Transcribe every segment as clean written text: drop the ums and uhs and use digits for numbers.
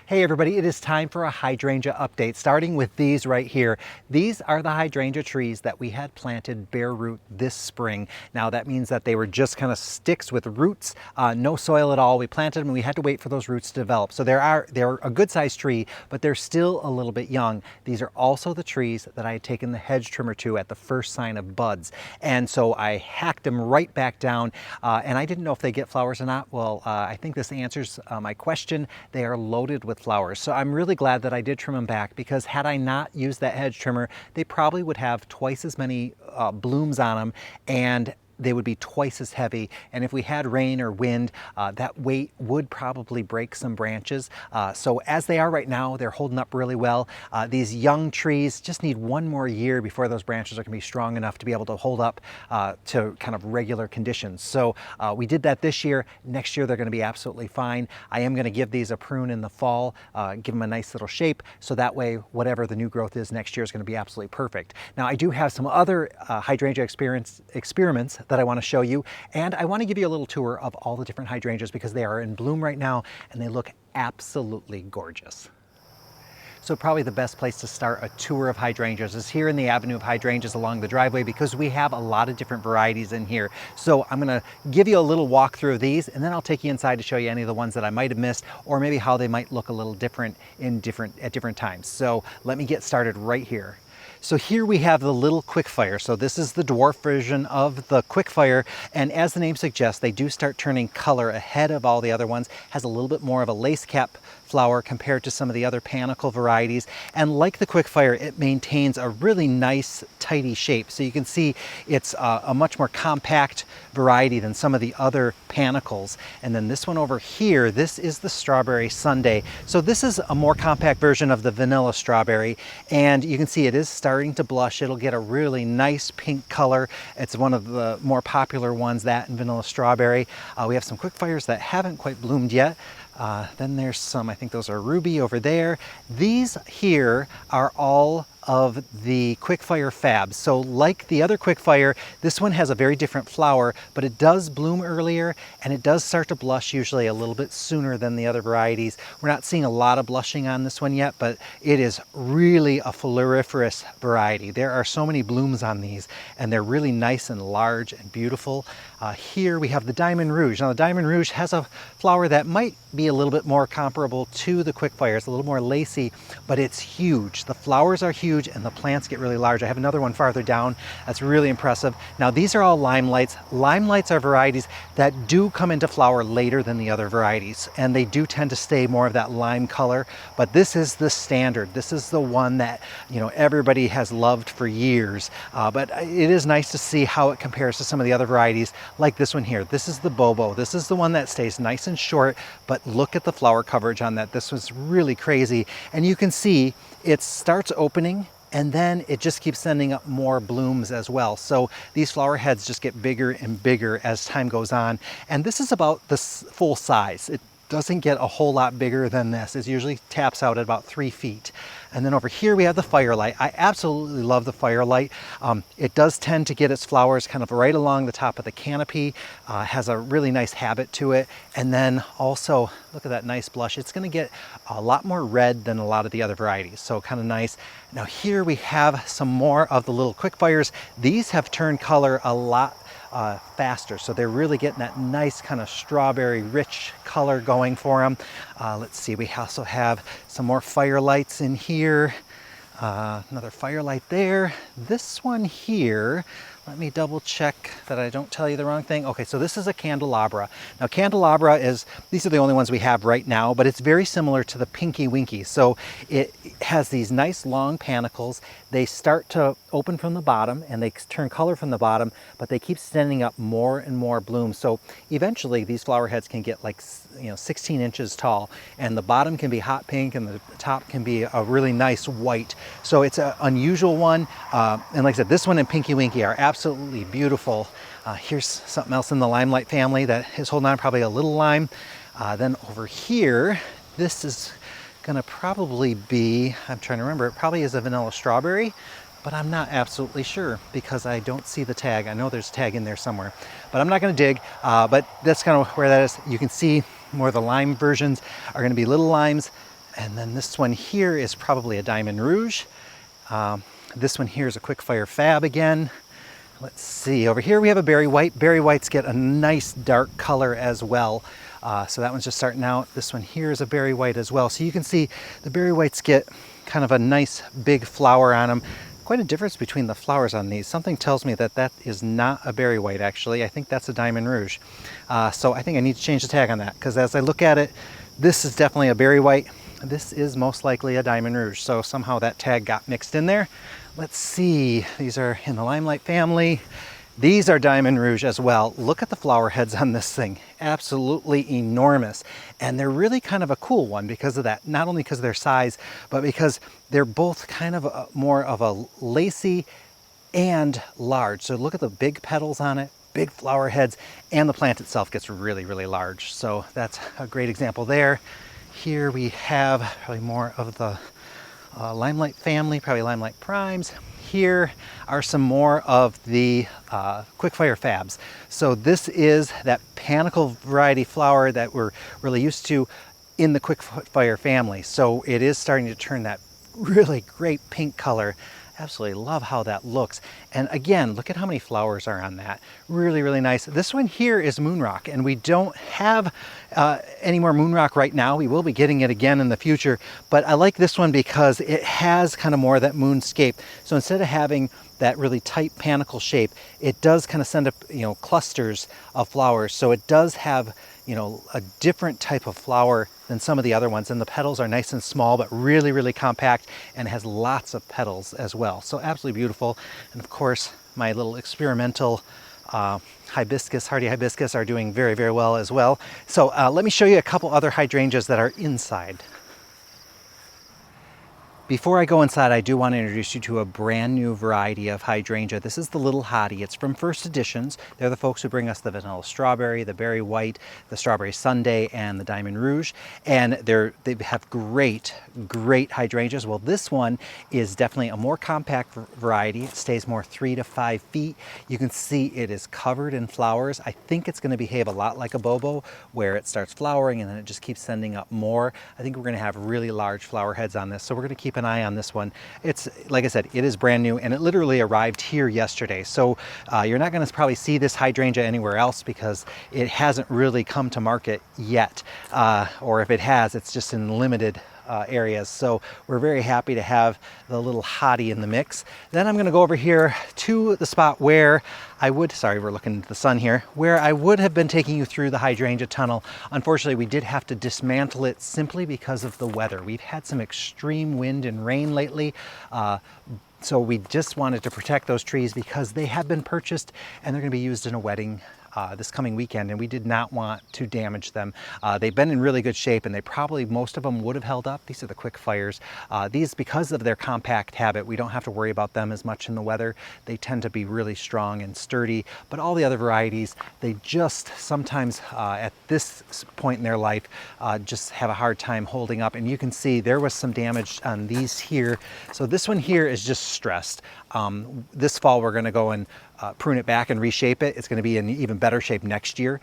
Hey everybody, it is time for a hydrangea update, starting with these right here. These are the hydrangea trees that we had planted bare root this spring. Now that means that they were just kind of sticks with roots, no soil at all. We planted them and we had to wait for those roots to develop. So they're a good sized tree, but they're still a little bit young. These are also the trees that I had taken the hedge trimmer to at the first sign of buds. And so I hacked them right back down and I didn't know if they get flowers or not. Well, I think this answers my question. They are loaded with flowers. So I'm really glad that I did trim them back, because had I not used that hedge trimmer, they probably would have twice as many blooms on them, and they would be twice as heavy. And if we had rain or wind, that weight would probably break some branches. So as they are right now, they're holding up really well. These young trees just need one more year before those branches are going to be strong enough to be able to hold up to kind of regular conditions. So we did that this year. Next year, they're going to be absolutely fine. I am going to give these a prune in the fall, give them a nice little shape, so that way, whatever the new growth is next year is going to be absolutely perfect. Now, I do have some other hydrangea experiments that I want to show you, and I want to give you a little tour of all the different hydrangeas, because they are in bloom right now and they look absolutely gorgeous. So probably the best place to start a tour of hydrangeas is here in the avenue of hydrangeas along the driveway, because we have a lot of different varieties in here. So I'm going to give you a little walkthrough of these, and then I'll take you inside to show you any of the ones that I might have missed, or maybe how they might look a little different at different times. So let me get started right here. So here we have the little quickfire. So this is the dwarf version of the quickfire, and as the name suggests, they do start turning color ahead of all the other ones. Has a little bit more of a lace cap flower compared to some of the other Panicle varieties, and like the quickfire, it maintains a really nice tidy shape. So you can see it's a much more compact variety than some of the other Panicles. And then this one over here, this is the strawberry sundae. So this is a more compact version of the vanilla strawberry, and you can see it is starting to blush. It'll get a really nice pink color. It's one of the more popular ones, that and vanilla strawberry. We have some quickfires that haven't quite bloomed yet. Then there's some, I think those are ruby over there. These here are all of the quickfire fabs. So like the other quickfire, this one has a very different flower, but it does bloom earlier and it does start to blush usually a little bit sooner than the other varieties. We're not seeing a lot of blushing on this one yet, but it is really a floriferous variety. There are so many blooms on these, and they're really nice and large and beautiful. Here we have the Diamond Rouge. Now the Diamond Rouge has a flower that might be a little bit more comparable to the quickfire. It's a little more lacy, but it's huge. The flowers are huge and the plants get really large. I have another one farther down that's really impressive. Now these are all limelights. Limelights are varieties that do come into flower later than the other varieties, and they do tend to stay more of that lime color, but this is the standard. This is the one that, you know, everybody has loved for years, but it is nice to see how it compares to some of the other varieties like this one here. This is the Bobo. This is the one that stays nice and short, but look at the flower coverage on that. This was really crazy, and you can see it starts opening and then it just keeps sending up more blooms as well. So these flower heads just get bigger and bigger as time goes on, and this is about the full size. It doesn't get a whole lot bigger than this. It usually taps out at about 3 feet. And then over here we have the firelight. I absolutely love the firelight. It does tend to get its flowers kind of right along the top of the canopy, has a really nice habit to it. And then also, look at that nice blush. It's gonna get a lot more red than a lot of the other varieties, so kind of nice. Now here we have some more of the little quickfires. These have turned color a lot faster, so they're really getting that nice kind of strawberry rich color going for them. Let's see, we also have some more firelights in here. Another firelight there. This one here, let me double check that I don't tell you the wrong thing. Okay, so this is a candelabra. Now candelabra these are the only ones we have right now, but it's very similar to the Pinky Winky. So it has these nice long panicles. They start to open from the bottom and they turn color from the bottom, but they keep sending up more and more blooms. So eventually these flower heads can get like 16 inches tall, and the bottom can be hot pink and the top can be a really nice white. So it's an unusual one. And like I said, this one and Pinky Winky are absolutely beautiful. Here's something else in the limelight family that is holding on, probably a little lime. Then over here, this is gonna probably be, I'm trying to remember, it probably is a vanilla strawberry, but I'm not absolutely sure because I don't see the tag. I know there's a tag in there somewhere, but I'm not gonna dig, but that's kind of where that is. You can see more of the lime versions are gonna be little limes. And then this one here is probably a Diamond Rouge. This one here is a Quickfire Fab again. Let's see, over here we have a Berry White. Berry Whites get a nice dark color as well. So that one's just starting out. This one here is a Berry White as well. So you can see the Berry Whites get kind of a nice big flower on them. Quite a difference between the flowers on these. Something tells me that that is not a Berry White actually. I think that's a Diamond Rouge. So I think I need to change the tag on that, because as I look at it, this is definitely a Berry White. This is most likely a Diamond Rouge. So somehow that tag got mixed in there. Let's see, these are in the Limelight family. These are Diamond Rouge as well. Look at the flower heads on this thing. Absolutely enormous. And they're really kind of a cool one because of that. Not only because of their size, but because they're both kind of more of a lacy and large. So look at the big petals on it, big flower heads, and the plant itself gets really, really large. So that's a great example there. Here we have probably more of the Limelight family, probably Limelight Primes. Here are some more of the Quickfire Fabs. So this is that Panicle variety flower that we're really used to in the Quickfire family. So it is starting to turn that really great pink color. Absolutely love how that looks. And again, look at how many flowers are on that. Really, really nice. This one here is Moonrock, and we don't have any more Moonrock right now. We will be getting it again in the future, but I like this one because it has kind of more of that moonscape. So instead of having that really tight panicle shape, it does kind of send up, clusters of flowers. So it does have, a different type of flower than some of the other ones. And the petals are nice and small, but really, really compact, and has lots of petals as well. So absolutely beautiful. And of course, my little experimental hibiscus, hardy hibiscus, are doing very, very well as well. So let me show you a couple other hydrangeas that are inside. Before I go inside, I do want to introduce you to a brand new variety of hydrangea. This is the Little Hottie. It's from First Editions. They're the folks who bring us the vanilla strawberry, the berry white, the strawberry sundae, and the diamond rouge. And they have great, great hydrangeas. Well, this one is definitely a more compact variety. It stays more 3 to 5 feet. You can see it is covered in flowers. I think it's going to behave a lot like a bobo, where it starts flowering and then it just keeps sending up more. I think we're going to have really large flower heads on this. So we're going to keep an eye on this one. It's, like I said, it is brand new, and it literally arrived here yesterday. So you're not going to probably see this hydrangea anywhere else because it hasn't really come to market yet. Or if it has, it's just in limited areas. So we're very happy to have the Little Hottie in the mix. Then I'm going to go over here to the spot where I would, sorry, we're looking into the sun here, where I would have been taking you through the hydrangea tunnel. Unfortunately, we did have to dismantle it simply because of the weather. We've had some extreme wind and rain lately. So we just wanted to protect those trees because they have been purchased and they're going to be used in a wedding this coming weekend, and we did not want to damage them. They've been in really good shape, and they probably, most of them would have held up. These are the quick fires. These, because of their compact habit, we don't have to worry about them as much in the weather. They tend to be really strong and sturdy, but all the other varieties, they just sometimes at this point in their life just have a hard time holding up. And you can see there was some damage on these here. So this one here is just stressed. This fall we're going to go and prune it back and reshape it. It's going to be in even better shape next year.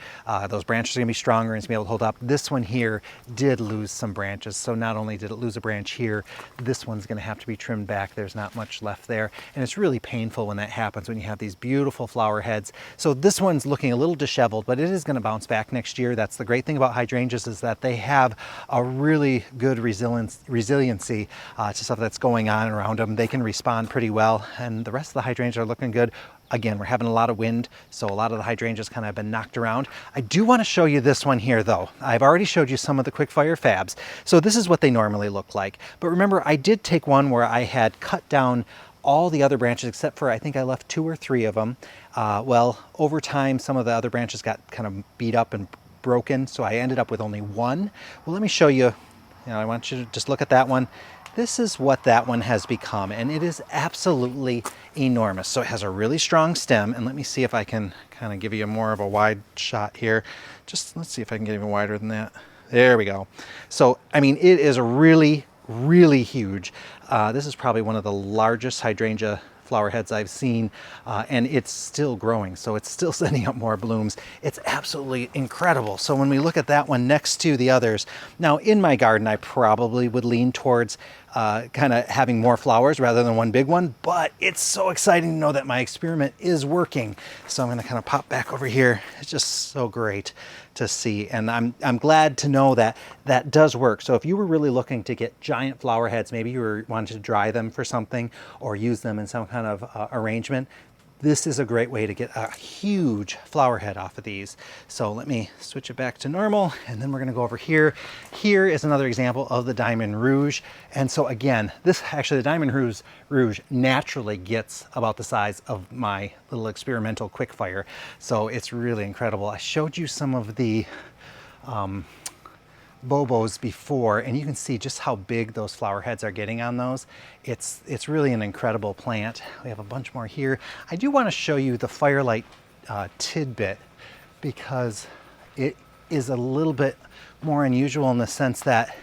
Those branches are going to be stronger and it's going to be able to hold up. This one here did lose some branches. So not only did it lose a branch here, this one's going to have to be trimmed back. There's not much left there. And it's really painful when that happens, when you have these beautiful flower heads. So this one's looking a little disheveled, but it is going to bounce back next year. That's the great thing about hydrangeas, is that they have a really good resiliency to stuff that's going on around them. They can respond pretty well, and the rest of the hydrangeas are looking good. Again, we're having a lot of wind, so a lot of the hydrangeas kind of been knocked around. I do want to show you this one here though. I've already showed you some of the Quickfire Fabs. So this is what they normally look like. But remember, I did take one where I had cut down all the other branches except for, I think I left 2 or 3 of them. Well, over time, some of the other branches got kind of beat up and broken, so I ended up with only 1. Well, let me show you. I want you to just look at that one. This is what that one has become, and it is absolutely enormous. So it has a really strong stem, and let me see if I can kind of give you more of a wide shot here. Just let's see if I can get even wider than that. There we go. So, I mean, it is really, really huge. This is probably one of the largest hydrangea flower heads I've seen, and it's still growing, so it's still sending up more blooms. It's absolutely incredible. So when we look at that one next to the others, now in my garden I probably would lean towards kind of having more flowers rather than one big one, but it's so exciting to know that my experiment is working. So I'm going to kind of pop back over here. It's just so great to see, and I'm glad to know that that does work. So if you were really looking to get giant flower heads, maybe you were wanting to dry them for something or use them in some kind of arrangement, this is a great way to get a huge flower head off of these. So let me switch it back to normal, and then we're going to go over here. Here is another example of the Diamond Rouge. And so again, this actually, the Diamond Rouge naturally gets about the size of my little experimental quick fire. So it's really incredible. I showed you some of the Bobos before, and you can see just how big those flower heads are getting on those. It's really an incredible plant. We have a bunch more here. I do want to show you the Firelight tidbit, because it is a little bit more unusual in the sense that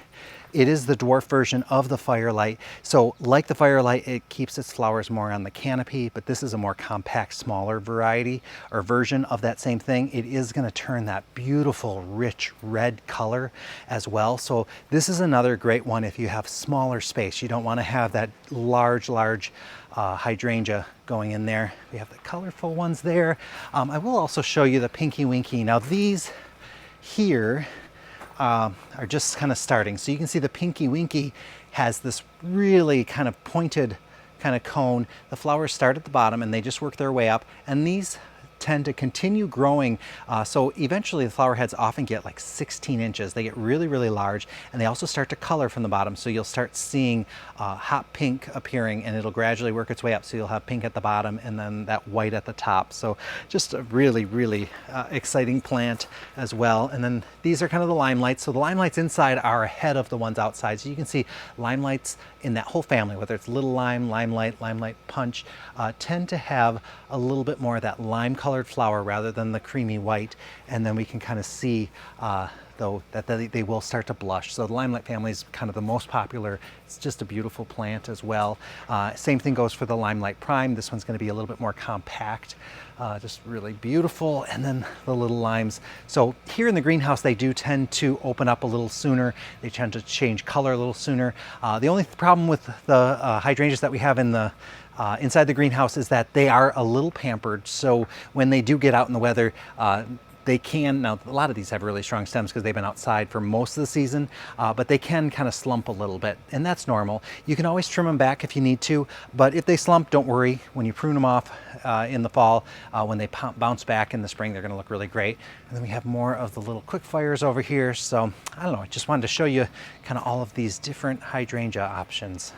it is the dwarf version of the Firelight. So like the Firelight, it keeps its flowers more on the canopy, but this is a more compact, smaller variety or version of that same thing. It is going to turn that beautiful, rich red color as well. So this is another great one if you have smaller space. You don't want to have that large hydrangea going in there. We have the colorful ones there. I will also show you the Pinky Winky. Now these here are just kind of starting. So you can see the Pinky Winky has this really kind of pointed kind of cone. The flowers start at the bottom and they just work their way up, and these tend to continue growing. So eventually the flower heads often get like 16 inches. They get really, really large, and they also start to color from the bottom. So you'll start seeing hot pink appearing, and it'll gradually work its way up. So you'll have pink at the bottom and then that white at the top. So just a really, really exciting plant as well. And then these are kind of the limelights. So the limelights inside are ahead of the ones outside. So you can see limelights in that whole family, whether it's little lime, limelight, limelight punch, tend to have a little bit more of that lime colored flower rather than the creamy white. And then we can kind of see though that they will start to blush. So the limelight family is kind of the most popular. It's just a beautiful plant as well. Same thing goes for the limelight prime. This one's going to be a little bit more compact, just really beautiful. And then the little limes. So here in the greenhouse, they do tend to open up a little sooner. They tend to change color a little sooner. The only problem with the hydrangeas that we have in the inside the greenhouse is that they are a little pampered. So when they do get out in the weather, they can, now a lot of these have really strong stems because they've been outside for most of the season, but they can kind of slump a little bit, and that's normal. You can always trim them back if you need to, but if they slump, don't worry. When you prune them off in the fall, when they bounce back in the spring, they're going to look really great. And then we have more of the little quick fires over here. So I don't know, I just wanted to show you kind of all of these different hydrangea options.